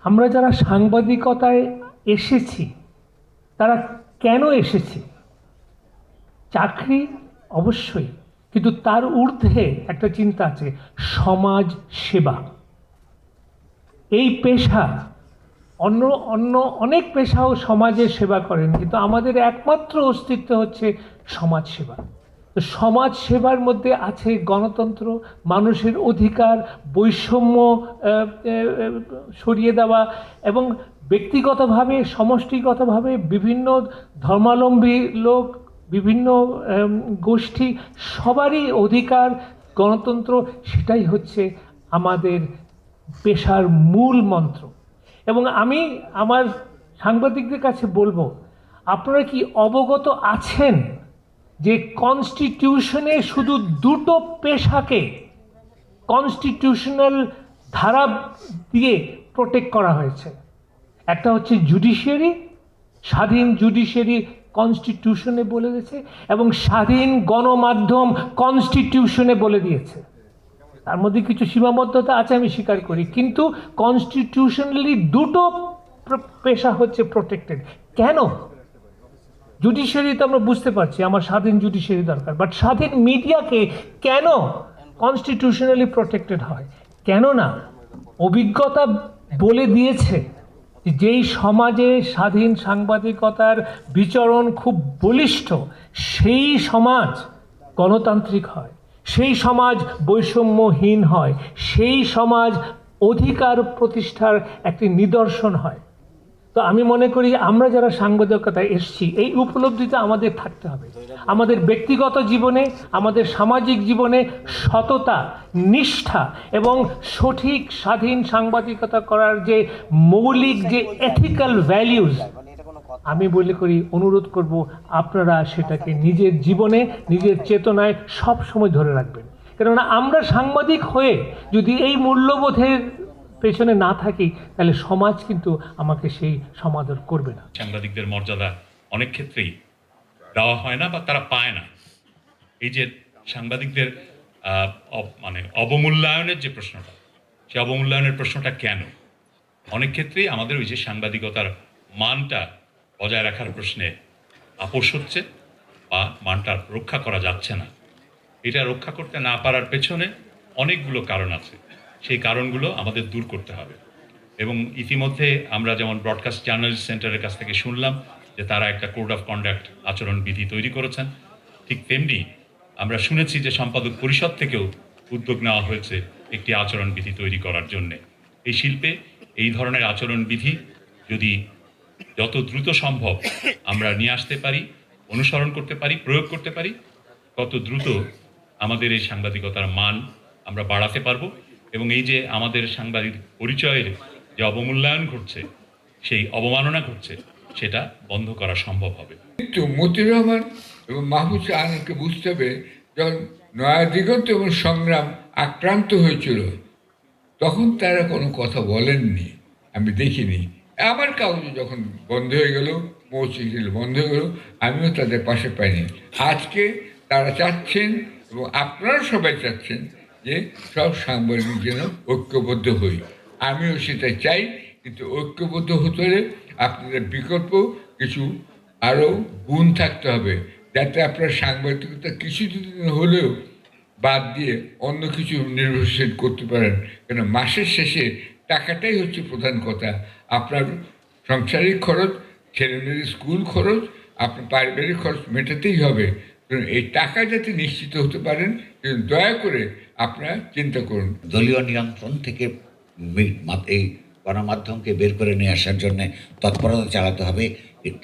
আমরা যারা সাংবাদিকতায় এসেছি তারা কেন এসেছি? চাকরি অবশ্যই, কিন্তু তার ঊর্ধ্বে একটা চিন্তা আছে, সমাজ সেবা। এই পেশা, অন্য অন্য অনেক পেশাও সমাজের সেবা করেন, কিন্তু আমাদের একমাত্র অস্তিত্ব হচ্ছে সমাজ সেবা। তো সমাজ সেবার মধ্যে আছে গণতন্ত্র, মানুষের অধিকার, বৈষম্য সরিয়ে দেওয়া, এবং ব্যক্তিগতভাবে সমষ্টিগতভাবে বিভিন্ন ধর্মাবলম্বী লোক, বিভিন্ন গোষ্ঠী, সবারই অধিকার, গণতন্ত্র, সেটাই হচ্ছে আমাদের পেশার মূল মন্ত্র। এবং আমি আমার সাংবাদিকদের কাছে বলবো, আপনারা কি অবগত আছেন যে কনস্টিটিউশনে শুধু দুটো পেশাকে কনস্টিটিউশনাল ধারা দিয়ে প্রোটেক্ট করা হয়েছে? একটা হচ্ছে জুডিশিয়ারি, স্বাধীন জুডিশিয়ারি কনস্টিটিউশনে বলে দিয়েছে, এবং স্বাধীন গণমাধ্যম কনস্টিটিউশনে বলে দিয়েছে। তার মধ্যে কিছু সীমাবদ্ধতা আছে, আমি স্বীকার করি, কিন্তু কনস্টিটিউশনালি দুটো পেশা হচ্ছে প্রোটেক্টেড। কেন? জুডিশিয়ারি তো আমরা বুঝতে পারছি, আমার স্বাধীন জুডিশিয়ারি দরকার, বাট স্বাধীন মিডিয়াকে কেন কনস্টিটিউশনালি প্রোটেক্টেড হয়? কেন না? অভিজ্ঞতা বলে দিয়েছে যেই সমাজে স্বাধীন সাংবাদিকতার বিচরণ খুব বলিষ্ঠ, সেই সমাজ গণতান্ত্রিক হয়, সেই সমাজ বৈষম্যহীন হয়, সেই সমাজ অধিকার প্রতিষ্ঠার একটি নিদর্শন হয়। তো আমি মনে করি আমরা যারা সাংবাদিকতায় এসেছি, এই উপলব্ধিটা আমাদের থাকতে হবে। আমাদের ব্যক্তিগত জীবনে, আমাদের সামাজিক জীবনে সততা, নিষ্ঠা এবং সঠিক স্বাধীন সাংবাদিকতা করার যে মৌলিক যে এথিক্যাল ভ্যালিউজ, আমি বলে করি, অনুরোধ করব আপনারা সেটাকে নিজের জীবনে, নিজের চেতনায় সব সময় ধরে রাখবেন। কেননা আমরা সাংবাদিক হয়ে যদি এই মূল্যবোধের পেছনে না থাকি, তাহলে সমাজ কিন্তু আমাকে সেই সমাদর করবে না। সাংবাদিকদের মর্যাদা অনেক ক্ষেত্রেই দেওয়া হয় না বা তারা পায় না। এই যে সাংবাদিকদের মানে অবমূল্যায়নের যে প্রশ্নটা, সেই অবমূল্যায়নের প্রশ্নটা কেন? অনেক ক্ষেত্রেই আমাদের ওই যে সাংবাদিকতার মানটা বজায় রাখার প্রশ্নে আপোষ হচ্ছে বা মানটা রক্ষা করা যাচ্ছে না। এটা রক্ষা করতে না পারার পেছনে অনেকগুলো কারণ আছে। সেই কারণগুলো আমাদের দূর করতে হবে। এবং ইতিমধ্যে আমরা যেমন ব্রডকাস্ট জার্নালিস্ট সেন্টারের কাছ থেকে শুনলাম যে তারা একটা কোড অফ কন্ডাক্ট আচরণবিধি তৈরি করেছেন, ঠিক তেমনি আমরা শুনেছি যে সম্পাদক পরিষদ থেকেও উদ্যোগ নেওয়া হয়েছে একটি আচরণবিধি তৈরি করার জন্যে। এই শিল্পে এই ধরনের আচরণবিধি যদি যত দ্রুত সম্ভব আমরা নিয়ে আসতে পারি, অনুসরণ করতে পারি, প্রয়োগ করতে পারি, তত দ্রুত আমাদের এই সাংবাদিকতার মান আমরা বাড়াতে পারবো। এবং এই যে আমাদের সাংবাদিক পরিচয়ের যে অবমূল্যায়ন ঘটছে, সেই অবমাননা ঘটছে, সেটা বন্ধ করা সম্ভব হবে। কিন্তু মতিউর রহমান এবং মাহফুজ আলমকে বুঝতে হবে, যখন নয়া দিগন্ত এবং সংগ্রাম আক্রান্ত হয়েছিল, তখন তারা কোনো কথা বলেননি, আমি দেখিনি। আমার কাগজে যখন বন্ধ হয়ে গেল, মৌচিল বন্ধ হয়ে গেল, আমিও তাদের পাশে পাইনি। আজকে তারা চাচ্ছেন, এবং আপনারা সবাই চাচ্ছেন, যে সব সাংবাদিক যেন ঐক্যবদ্ধ হই। আমিও সেটা চাই, কিন্তু ঐক্যবদ্ধ হতে হলে আপনাদের বিকল্প কিছু আরও গুণ থাকতে হবে, যাতে আপনার সাংবাদিকতা কিছুদিন হলেও বাদ দিয়ে অন্য কিছু নির্ভরশীল করতে পারেন। কেন মাসের শেষে টাকাটাই হচ্ছে প্রধান কথা। আপনার সাংসারিক খরচ, ছেলেমেয়েদের স্কুল খরচ, আপনার পারিবারিক খরচ মেটাতেই হবে। এই টাকা যাতে নিশ্চিত হতে পারেন, দয়া করে আপনারা চিন্তা করুন। দলীয় নিয়ন্ত্রণ থেকে এই গণমাধ্যমকে বের করে নিয়ে আসার জন্য তৎপরতা চালাতে হবে,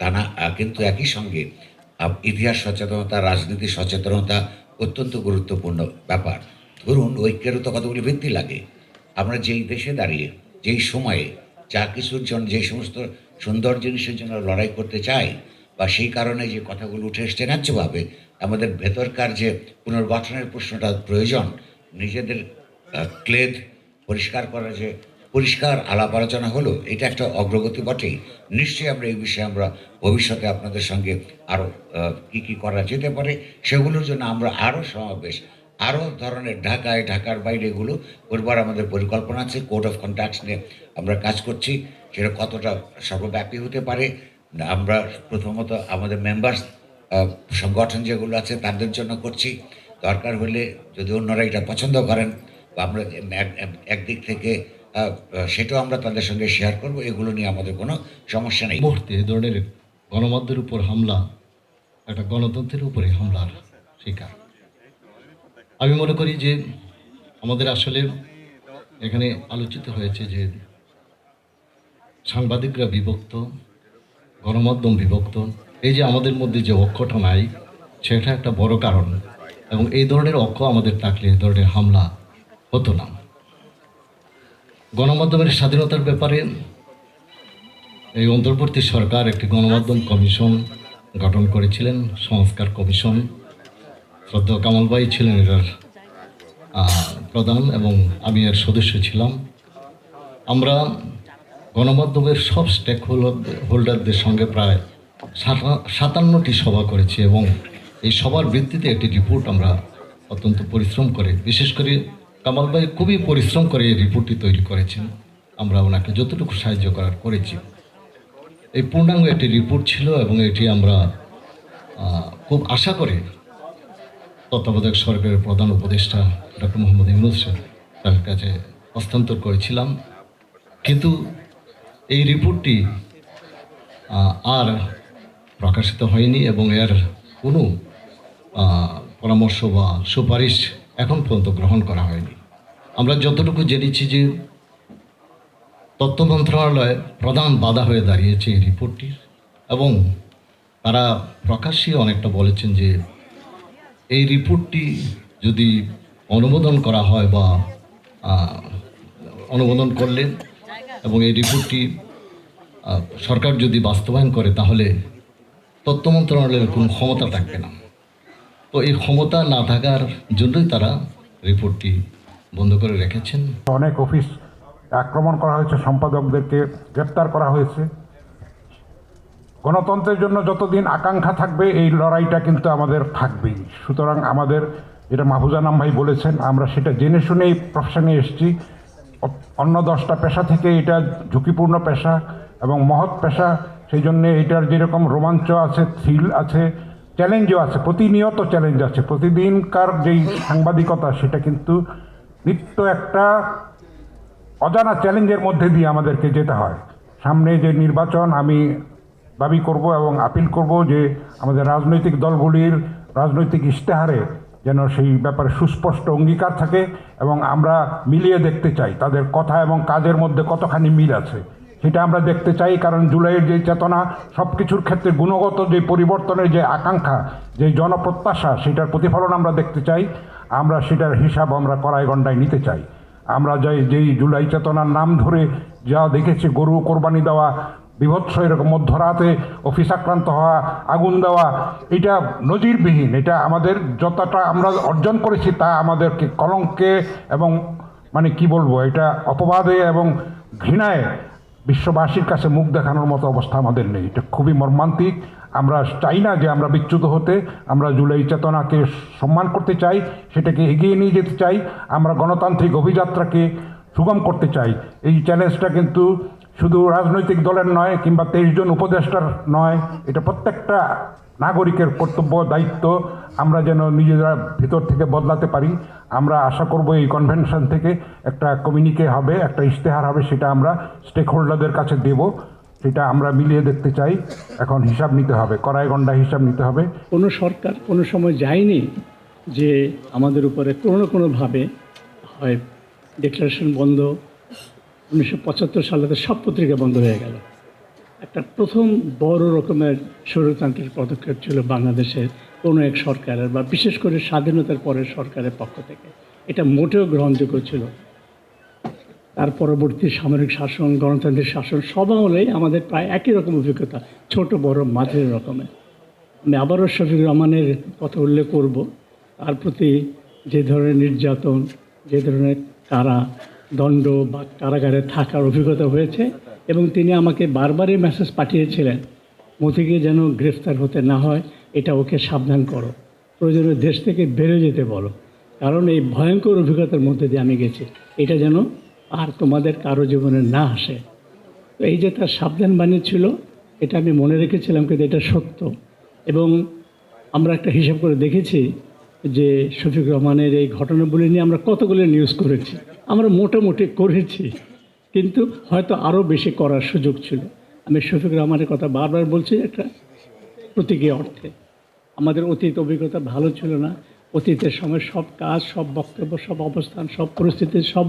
তা না। কিন্তু একই সঙ্গে ইতিহাস সচেতনতা, রাজনীতি সচেতনতা অত্যন্ত গুরুত্বপূর্ণ ব্যাপার। ধরুন, ঐক্যেরও তো কতগুলি ভিত্তি লাগে। আমরা যেই দেশে দাঁড়িয়ে, যেই সময়ে যা কিছুর জন্য, যে সমস্ত সুন্দর জিনিসের জন্য লড়াই করতে চাই, বা সেই কারণে যে কথাগুলো উঠে এসছে ন্যায্যভাবে, আমাদের ভেতরকার যে পুনর্গঠনের প্রশ্নটা প্রয়োজন, নিজেদের ক্লেদ পরিষ্কার করার যে পরিষ্কার আলাপ আলোচনা হলো, এটা একটা অগ্রগতি বটেই। নিশ্চয়ই আমরা এই বিষয়ে আমরা ভবিষ্যতে আপনাদের সঙ্গে আরও কী কী করা যেতে পারে, সেগুলোর জন্য আমরা আরও সমাবেশ আরও ধরনের ঢাকার বাইরে এগুলো করবার আমাদের পরিকল্পনা আছে। কোড অফ কন্ডাক্টস নিয়ে আমরা কাজ করছি, সেটা কতটা সর্বব্যাপী হতে পারে। আমরা প্রথমত আমাদের মেম্বার্স সংগঠন যেগুলো আছে তাদের জন্য করছি, দরকার হলে যদি অন্যরা এটা পছন্দ করেন বা আমরা একদিক থেকে সেটাও আমরা তাদের সঙ্গে শেয়ার করব, এগুলো নিয়ে আমাদের কোনো সমস্যা নেই। মুহূর্তে এ ধরনের গণমাধ্যমের উপর হামলা একটা গণতন্ত্রের উপরে হামলার শিকার। আমি মনে করি যে আমাদের আসলে এখানে আলোচিত হয়েছে যে সাংবাদিকরা বিভক্ত, গণমাধ্যম বিভক্ত, এই যে আমাদের মধ্যে যে ঐক্যটা নাই সেটা একটা বড় কারণ, এবং এই ধরনের ঐক্য আমাদের থাকলে এই ধরনের হামলা হতো না। গণমাধ্যমের স্বাধীনতার ব্যাপারে এই অন্তর্বর্তী সরকার একটি গণমাধ্যম কমিশন গঠন করেছিলেন, সংস্কার কমিশন। শ্রদ্ধেয় কামাল ভাই ছিলেন এটার প্রধান এবং আমি এর সদস্য ছিলাম। আমরা গণমাধ্যমের সব স্টেক হোল্ডারদের সঙ্গে প্রায় 57টি সভা করেছি এবং এই সবার ভিত্তিতে একটি রিপোর্ট আমরা অত্যন্ত পরিশ্রম করে, বিশেষ করে কামাল ভাই খুবই পরিশ্রম করে এই রিপোর্টটি তৈরি করেছেন। আমরা ওনাকে যতটুকু সাহায্য করেছি। এই পূর্ণাঙ্গ একটি রিপোর্ট ছিল এবং এটি আমরা খুব আশা করে তত্ত্বাবধায়ক সরকারের প্রধান উপদেষ্টা ডক্টর মোহাম্মদ ইউনূস তার কাছে হস্তান্তর করেছিলাম। কিন্তু এই রিপোর্টটি আর প্রকাশিত হয়নি এবং এর কোনো পরামর্শ বা সুপারিশ এখন পর্যন্ত গ্রহণ করা হয়নি। আমরা যতটুকু জেনেছি যে তথ্য মন্ত্রণালয় প্রধান বাধা হয়ে দাঁড়িয়েছে এই রিপোর্টটির, এবং তারা প্রকাশ্যে অনেকটা বলেছেন যে এই রিপোর্টটি যদি অনুমোদন করা হয় বা অনুমোদন করলে এবং এই রিপোর্টটি সরকার যদি বাস্তবায়ন করে তাহলে তথ্য মন্ত্রণালয়ের কোনো ক্ষমতা থাকবে না। তো এই ক্ষমতা না থাকার জন্যই তারা রিপোর্টটি বন্ধ করে রেখেছেন। অনেক অফিস আক্রমণ করা হয়েছে, সম্পাদকদেরকে গ্রেপ্তার করা হয়েছে। গণতন্ত্রের জন্য যতদিন আকাঙ্ক্ষা থাকবে এই লড়াইটা কিন্তু আমাদের থাকবেই। সুতরাং আমাদের, যেটা মাহফুজানাম ভাই বলেছেন, আমরা সেটা জেনে শুনেই প্রফেশনে এসেছি। অন্য 10টা পেশা থেকে এটা ঝুঁকিপূর্ণ পেশা এবং মহৎ পেশা, সেই জন্যে এটার যেরকম রোমাঞ্চ আছে, থ্রিল আছে, চ্যালেঞ্জও আছে, প্রতিনিয়ত চ্যালেঞ্জ আছে। প্রতিদিনকার যেই সাংবাদিকতা সেটা কিন্তু নিত্য একটা অজানা চ্যালেঞ্জের মধ্যে দিয়ে আমাদেরকে যেতে হয়। সামনে যে নির্বাচন, আমি দাবি করব এবং আপিল করব যে আমাদের রাজনৈতিক দলগুলির রাজনৈতিক ইশতেহারে যেন সেই ব্যাপারে সুস্পষ্ট অঙ্গীকার থাকে এবং আমরা মিলিয়ে দেখতে চাই তাদের কথা এবং কাজের মধ্যে কতখানি মিল আছে, সেটা আমরা দেখতে চাই। কারণ জুলাইয়ের যে চেতনা, সব কিছুর ক্ষেত্রে গুণগত যে পরিবর্তনের যে আকাঙ্ক্ষা, যে জনপ্রত্যাশা, সেটার প্রতিফলন আমরা দেখতে চাই। আমরা সেটার হিসাব আমরা কড়াই গণ্ডায় নিতে চাই। আমরা যেই জুলাই চেতনার নাম ধরে যা দেখেছি, গরু কোরবানি দেওয়া, বিভৎস এরকম মধ্যরাতে অফিস আক্রান্ত হওয়া, আগুন দেওয়া, এটা নজিরবিহীন। এটা আমাদের যতটা আমরা অর্জন করেছি তা আমাদেরকে কলঙ্কে এবং মানে কি বলবো, এটা অপবাদে এবং ঘৃণায় বিশ্ববাসীর কাছে মুখ দেখানোর মতো অবস্থা আমাদের নেই। এটা খুবই মর্মান্তিক। আমরা চাই না যে আমরা বিচ্যুত হতে, আমরা জুলাই চেতনাকে সম্মান করতে চাই, সেটাকে এগিয়ে নিয়ে যেতে চাই, আমরা গণতান্ত্রিক অভিযাত্রাকে সুগম করতে চাই। এই চ্যালেঞ্জটা কিন্তু শুধু রাজনৈতিক দলের নয় কিংবা 23 জন উপদেষ্টার নয়, এটা প্রত্যেকটা নাগরিকের কর্তব্য, দায়িত্ব। আমরা যেন নিজেরা ভিতর থেকে বদলাতে পারি। আমরা আশা করব এই কনভেনশন থেকে একটা কমিউনিকে হবে, একটা ইশতেহার হবে, সেটা আমরা স্টেক হোল্ডারদের কাছে দেব। সেটা আমরা মিলিয়ে দেখতে চাই। এখন হিসাব নিতে হবে, কড়াই গণ্ডা হিসাব নিতে হবে। কোনো সরকার কোনো সময় যায়নি যে আমাদের উপরে কোনোভাবে হয় ডিক্লারেশন বন্ধ। 1975 সালে সব পত্রিকা বন্ধ হয়ে গেল। একটা প্রথম বড় রকমের স্বৈরতান্ত্রিক পদক্ষেপ ছিল বাংলাদেশের কোনো এক সরকারের, বা বিশেষ করে স্বাধীনতার পরের সরকারের পক্ষ থেকে। এটা মোটেও গ্রহণযোগ্য ছিল। তার পরবর্তী সামরিক শাসন, গণতান্ত্রিক শাসন সব আমলেই আমাদের প্রায় একই রকম অভিজ্ঞতা, ছোট বড় মাঝের রকমের। আমি আবারও শফিকুর রহমানের কথা উল্লেখ করব। তার প্রতি যে ধরনের নির্যাতন, যে ধরনের দণ্ড বা কারাগারে থাকার অভিজ্ঞতা হয়েছে, এবং তিনি আমাকে বারবারই মেসেজ পাঠিয়েছিলেন, মতিকে যেন গ্রেফতার হতে না হয়, এটা ওকে সাবধান করো, প্রয়োজনে দেশ থেকে বেরিয়ে যেতে বলো। কারণ এই ভয়ঙ্কর অভিজ্ঞতার মধ্যে দিয়ে আমি গেছি, এটা যেন আর তোমাদের কারো জীবনে না আসে। তো এই যে তার সাবধান বাণী ছিল, এটা আমি মনে রেখেছিলাম, কিন্তু এটা সত্য। এবং আমরা একটা হিসাব করে দেখেছি যে শফিক রহমানের এই ঘটনাগুলি নিয়ে আমরা কতগুলো নিউজ করেছি। আমরা মোটামুটি করেছি, কিন্তু হয়তো আরও বেশি করার সুযোগ ছিল। আমি শফিক রহমানের কথা বারবার বলছি একটা প্রতীকী অর্থে। আমাদের অতীত অভিজ্ঞতা ভালো ছিল না। অতীতের সময় সব কাজ, সব বক্তব্য, সব অবস্থান, সব পরিস্থিতি, সব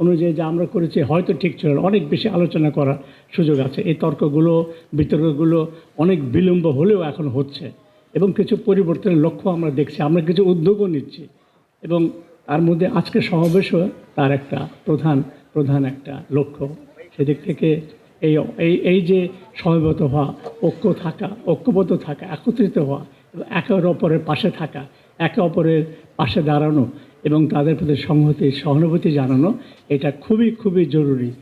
অনুযায়ী যা আমরা করেছি হয়তো ঠিক ছিল না। অনেক বেশি আলোচনা করার সুযোগ আছে। এই তর্কগুলো, বিতর্কগুলো অনেক বিলম্ব হলেও এখন হচ্ছে, এবং কিছু পরিবর্তনের লক্ষ্য আমরা দেখছি, আমরা কিছু উদ্যোগও নিচ্ছি, এবং তার মধ্যে আজকে সমাবেশও তার একটা প্রধান একটা লক্ষ্য। সেদিক থেকে এই এই এই যে সমবেত হওয়া, ঐক্যবদ্ধ থাকা, একত্রিত হওয়া, এবং একে অপরের পাশে থাকা, একে অপরের পাশে দাঁড়ানো এবং তাদের প্রতি সংহতি, সহানুভূতি জানানো, এটা খুবই খুবই জরুরি।